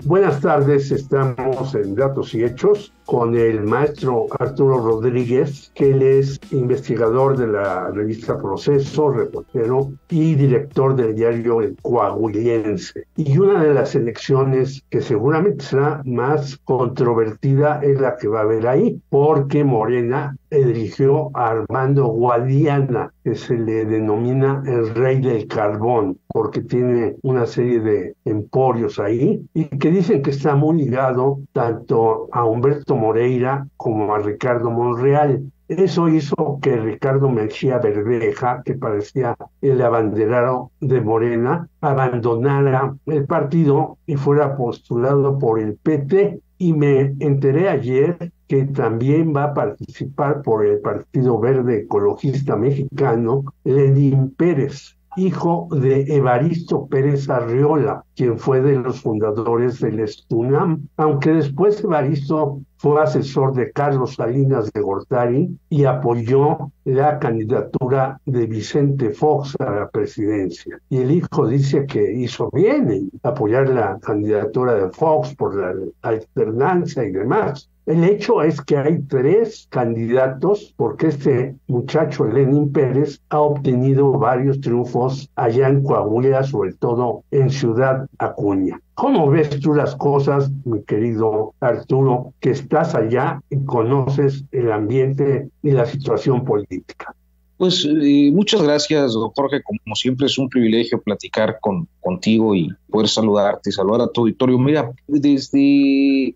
Buenas tardes, estamos en Datos y Hechos con el maestro Arturo Rodríguez, que él es investigador de la revista Proceso, reportero y director del diario El Coahuilense. Y una de las elecciones que seguramente será más controvertida es la que va a haber ahí, porque Morena eligió a Armando Guadiana, que se le denomina el rey del carbón, porque tiene una serie de emporios ahí, y que dicen que está muy ligado tanto a Humberto Moreira como a Ricardo Monreal. Eso hizo que Ricardo Mejía Verdeja, que parecía el abanderado de Morena, abandonara el partido y fuera postulado por el PT. Y me enteré ayer que también va a participar por el Partido Verde Ecologista Mexicano, Lenín Pérez, hijo de Evaristo Pérez Arriola, quien fue de los fundadores del STUNAM, aunque después Evaristo fue asesor de Carlos Salinas de Gortari y apoyó la candidatura de Vicente Fox a la presidencia. Y el hijo dice que hizo bien en apoyar la candidatura de Fox por la alternancia y demás. El hecho es que hay 3 candidatos, porque este muchacho Lenín Pérez ha obtenido varios triunfos allá en Coahuila, sobre todo en Ciudad Acuña. ¿Cómo ves tú las cosas, mi querido Arturo, que estás allá y conoces el ambiente y la situación política? Pues muchas gracias, don Jorge. Como siempre es un privilegio platicar contigo y poder saludarte y saludar a tu auditorio. Mira, desde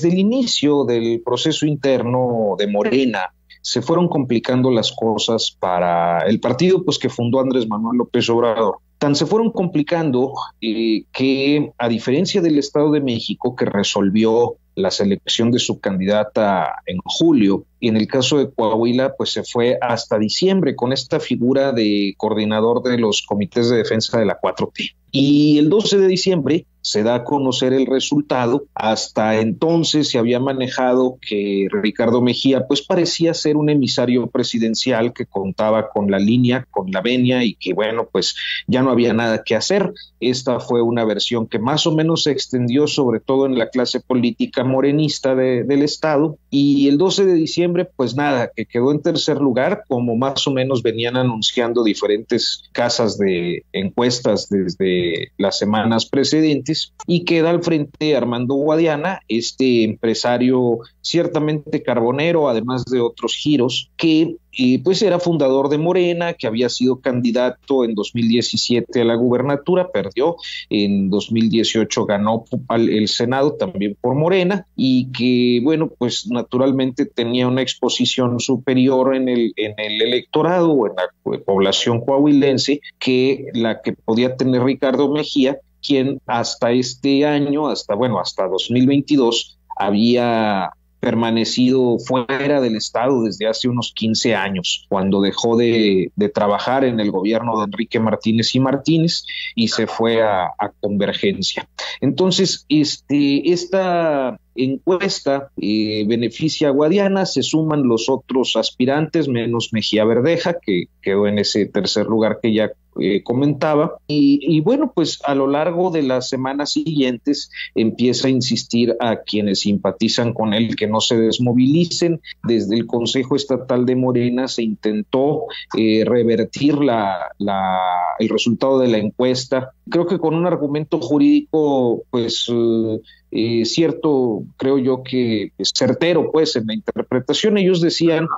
el inicio del proceso interno de Morena, se fueron complicando las cosas para el partido pues que fundó Andrés Manuel López Obrador. Tan se fueron complicando que, a diferencia del Estado de México, que resolvió la selección de su candidata en julio, y en el caso de Coahuila, pues se fue hasta diciembre con esta figura de coordinador de los comités de defensa de la 4T. Y el 12 de diciembre se da a conocer el resultado. Hasta entonces se había manejado que Ricardo Mejía pues parecía ser un emisario presidencial que contaba con la línea, con la venia, y que bueno, pues ya no había nada que hacer. Esta fue una versión que más o menos se extendió sobre todo en la clase política morenista del Estado, y el 12 de diciembre pues nada, que quedó en tercer lugar, como más o menos venían anunciando diferentes casas de encuestas desde las semanas precedentes, y queda al frente Armando Guadiana, este empresario ciertamente carbonero, además de otros giros, que pues era fundador de Morena, que había sido candidato en 2017 a la gubernatura, perdió, en 2018 ganó el Senado también por Morena, y que bueno, pues naturalmente tenía una exposición superior en el electorado o en la población coahuilense que la que podía tener Ricardo Mejía, quien hasta este año, hasta 2022, había permanecido fuera del Estado desde hace unos 15 años, cuando dejó de trabajar en el gobierno de Enrique Martínez y Martínez y se fue a Convergencia. Entonces, esta encuesta beneficia a Guadiana, se suman los otros aspirantes, menos Mejía Verdeja, que quedó en ese tercer lugar que ya comentaba, y bueno, pues a lo largo de las semanas siguientes empieza a insistir a quienes simpatizan con él que no se desmovilicen. Desde el Consejo Estatal de Morena se intentó revertir el resultado de la encuesta, creo que con un argumento jurídico pues cierto, creo yo que certero pues en la interpretación. Ellos decían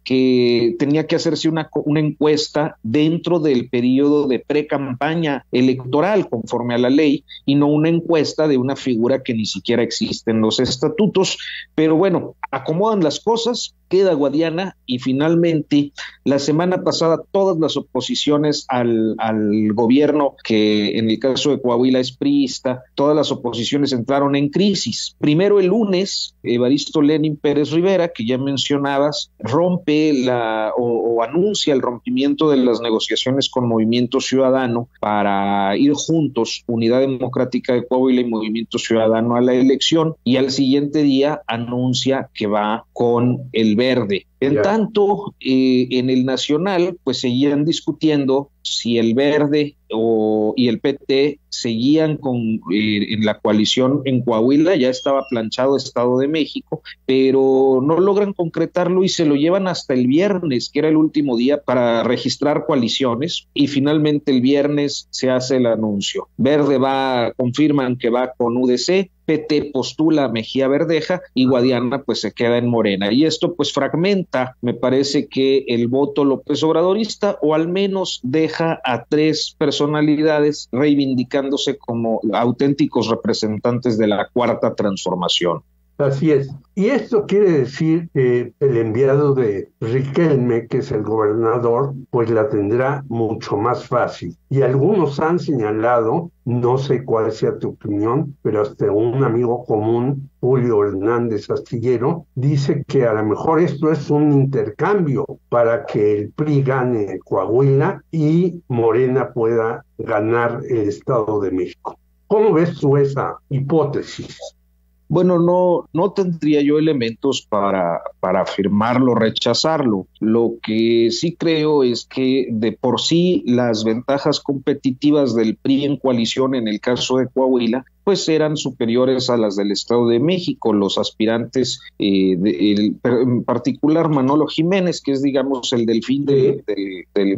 que tenía que hacerse una encuesta dentro del periodo de pre-campaña electoral conforme a la ley, y no una encuesta de una figura que ni siquiera existe en los estatutos. Pero bueno, acomodan las cosas, queda Guadiana, y finalmente la semana pasada todas las oposiciones al gobierno, que en el caso de Coahuila es priista, todas las oposiciones entraron en crisis. Primero el lunes, Evaristo Lenín Pérez Rivera, que ya mencionabas, rompe o anuncia el rompimiento de las negociaciones con Movimiento Ciudadano para ir juntos, Unidad Democrática de Coahuila y Movimiento Ciudadano, a la elección, y al siguiente día anuncia que va con el Verde. En tanto, en el nacional, pues seguían discutiendo si el Verde y el PT seguían en la coalición en Coahuila. Ya estaba planchado Estado de México, pero no logran concretarlo y se lo llevan hasta el viernes, que era el último día para registrar coaliciones, y finalmente el viernes se hace el anuncio. Verde confirman que va con UDC, PT postula a Mejía Verdeja y Guadiana pues se queda en Morena, y esto pues fragmenta, me parece, que el voto López Obradorista, o al menos deja a 3 personalidades reivindicándose como auténticos representantes de la Cuarta Transformación. Así es. Y esto quiere decir que el enviado de Riquelme, que es el gobernador, pues la tendrá mucho más fácil. Y algunos han señalado, no sé cuál sea tu opinión, pero hasta un amigo común, Julio Hernández Astillero, dice que a lo mejor esto es un intercambio para que el PRI gane Coahuila y Morena pueda ganar el Estado de México. ¿Cómo ves tú esa hipótesis? Bueno, no tendría yo elementos para afirmarlo, rechazarlo. Lo que sí creo es que de por sí las ventajas competitivas del PRI en coalición en el caso de Coahuila pues eran superiores a las del Estado de México. Los aspirantes, en particular Manolo Jiménez, que es, digamos, el delfín del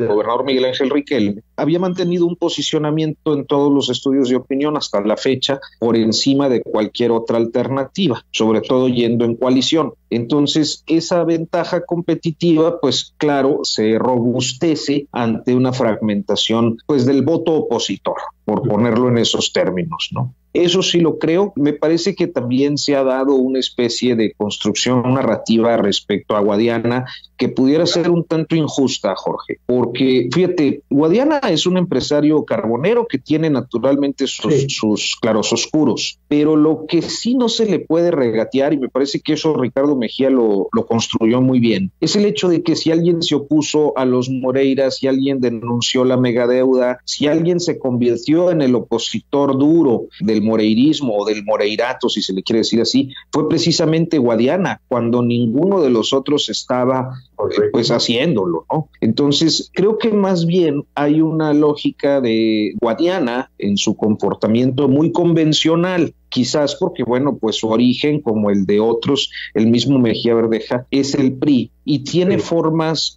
gobernador Miguel Ángel Riquelme, había mantenido un posicionamiento en todos los estudios de opinión hasta la fecha por encima de cualquier otra alternativa, sobre todo yendo en coalición. Entonces, esa ventaja competitiva, pues claro, se robustece ante una fragmentación pues del voto opositor, por ponerlo en esos términos, ¿no? Eso sí lo creo. Me parece que también se ha dado una especie de construcción narrativa respecto a Guadiana que pudiera ser un tanto injusta, Jorge, porque fíjate, Guadiana es un empresario carbonero que tiene naturalmente sus clarososcuros, pero lo que sí no se le puede regatear, y me parece que eso Ricardo Mejía lo construyó muy bien, es el hecho de que si alguien se opuso a los Moreiras, si alguien denunció la megadeuda, si alguien se convirtió en el opositor duro del moreirismo o del moreirato, si se le quiere decir así, fue precisamente Guadiana, cuando ninguno de los otros estaba pues haciéndolo, ¿no? Entonces creo que más bien hay una lógica de Guadiana en su comportamiento muy convencional, quizás porque, bueno, pues su origen, como el de otros, el mismo Mejía Verdeja, es el PRI, y tiene formas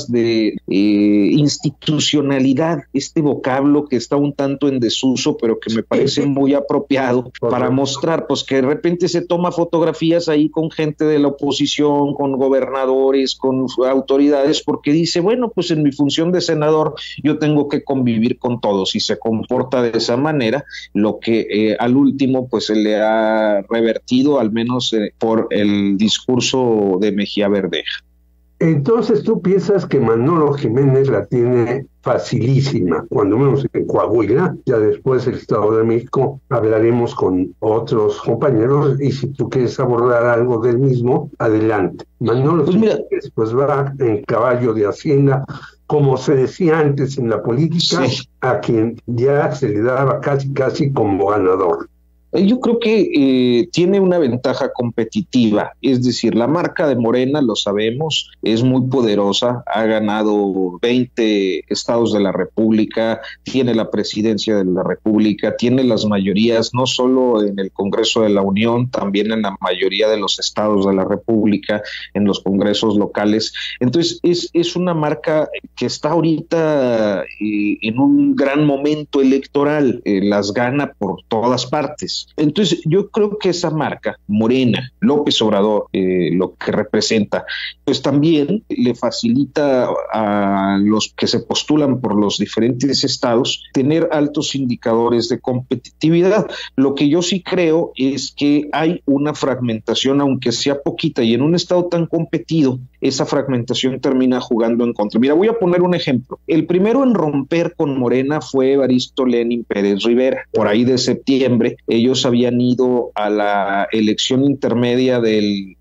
de institucionalidad, este vocablo que está un tanto en desuso, pero que me parece muy apropiado para mostrar, pues, que de repente se toma fotografías ahí con gente de la oposición, con gobernadores, con autoridades, porque dice, bueno, pues en mi función de senador yo tengo que convivir con todos, y se comporta de esa manera, lo que al último pues se le ha revertido, al menos por el discurso de Mejía Verdeja. Entonces tú piensas que Manolo Jiménez la tiene facilísima, cuando menos en Coahuila. Ya después del Estado de México hablaremos con otros compañeros, y si tú quieres abordar algo del mismo, adelante. Manolo Jiménez pues va en caballo de Hacienda, como se decía antes en la política, sí, a quien ya se le daba casi como ganador. Yo creo que tiene una ventaja competitiva, es decir, la marca de Morena, lo sabemos, es muy poderosa, ha ganado 20 estados de la República, tiene la presidencia de la República, tiene las mayorías no solo en el Congreso de la Unión, también en la mayoría de los estados de la República, en los congresos locales. Entonces es una marca que está ahorita en un gran momento electoral, las gana por todas partes. Entonces yo creo que esa marca, Morena, López Obrador, lo que representa, pues también le facilita a los que se postulan por los diferentes estados tener altos indicadores de competitividad. Lo que yo sí creo es que hay una fragmentación, aunque sea poquita, y en un estado tan competido, esa fragmentación termina jugando en contra. Mira, voy a poner un ejemplo. El primero en romper con Morena fue Evaristo Lenin Pérez Rivera. Por ahí de septiembre, ellos habían ido a la elección intermedia del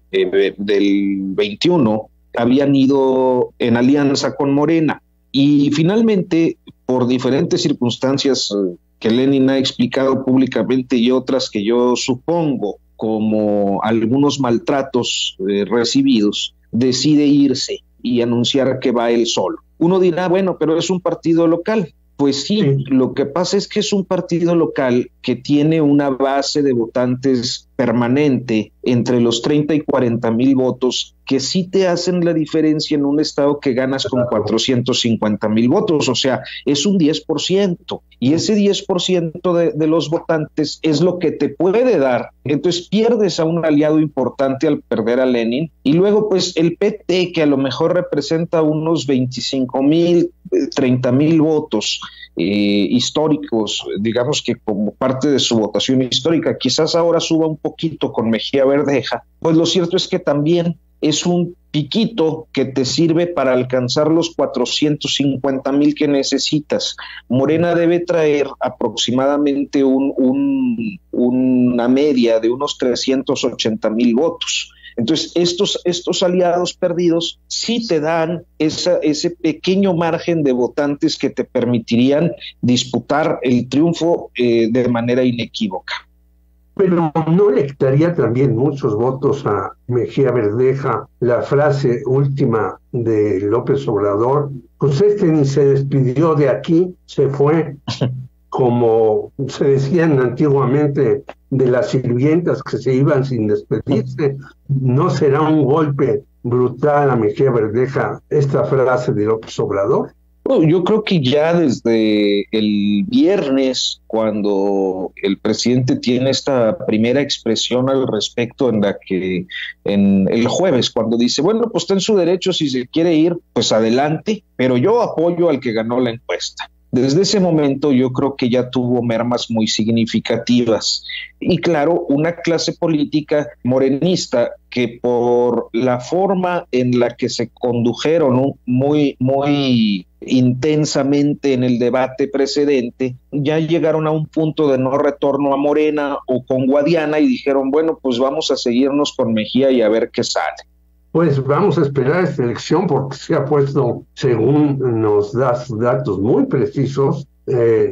21, habían ido en alianza con Morena, y finalmente, por diferentes circunstancias que Lenin ha explicado públicamente y otras que yo supongo como algunos maltratos recibidos, decide irse y anunciar que va él solo. Uno dirá, bueno, pero es un partido local. Pues sí, lo que pasa es que es un partido local que tiene una base de votantes permanente entre los 30 y 40 mil votos, que sí te hacen la diferencia en un estado que ganas con 450 mil votos, o sea, es un 10%, y ese 10% de los votantes es lo que te puede dar. Entonces pierdes a un aliado importante al perder a Lenin, y luego pues el PT, que a lo mejor representa unos 25 mil, 30 mil votos, históricos, digamos que como parte de su votación histórica, quizás ahora suba un poquito con Mejía Verdeja, pues lo cierto es que también es un piquito que te sirve para alcanzar los 450 mil que necesitas. Morena debe traer aproximadamente una media de unos 380 mil votos. Entonces, estos aliados perdidos sí te dan ese pequeño margen de votantes que te permitirían disputar el triunfo de manera inequívoca. Pero ¿no le quitaría también muchos votos a Mejía Verdeja la frase última de López Obrador? Pues ni se despidió de aquí, se fue, como se decían antiguamente de las sirvientas que se iban sin despedirse. ¿No será un golpe brutal a Mejía Verdeja esta frase de López Obrador? Bueno, yo creo que ya desde el viernes, cuando el presidente tiene esta primera expresión al respecto, en la que en el jueves, cuando dice, bueno, pues está en su derecho, si se quiere ir, pues adelante, pero yo apoyo al que ganó la encuesta. Desde ese momento yo creo que ya tuvo mermas muy significativas. Y claro, una clase política morenista que por la forma en la que se condujeron muy intensamente en el debate precedente, ya llegaron a un punto de no retorno a Morena o con Guadiana y dijeron, bueno, pues vamos a seguirnos con Mejía y a ver qué sale. Pues vamos a esperar esta elección porque se ha puesto, según nos das datos muy precisos,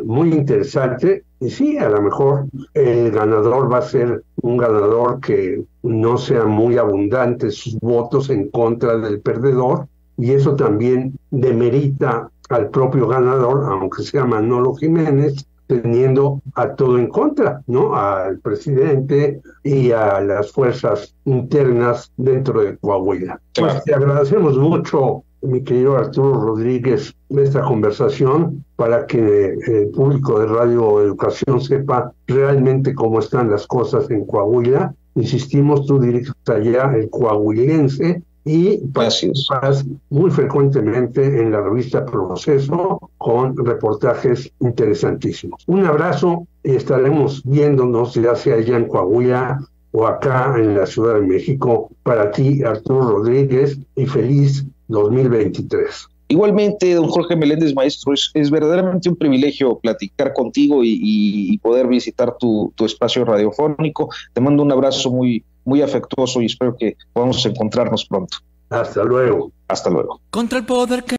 muy interesante. Y sí, a lo mejor el ganador va a ser un ganador que no sea muy abundante sus votos en contra del perdedor, y eso también demerita al propio ganador, aunque sea Manolo Jiménez, teniendo a todo en contra, ¿no? Al presidente y a las fuerzas internas dentro de Coahuila. Claro. Pues te agradecemos mucho, mi querido Arturo Rodríguez, esta conversación para que el público de Radio Educación sepa realmente cómo están las cosas en Coahuila. Insistimos, tú diriges allá el coahuilense y participas muy frecuentemente en la revista Proceso con reportajes interesantísimos. Un abrazo y estaremos viéndonos ya sea allá en Coahuila o acá en la Ciudad de México. Para ti, Arturo Rodríguez, y feliz 2023. Igualmente, don Jorge Meléndez, maestro, es verdaderamente un privilegio platicar contigo y poder visitar tu espacio radiofónico. Te mando un abrazo muy afectuoso y espero que podamos encontrarnos pronto. Hasta luego. Hasta luego. Contra el poder que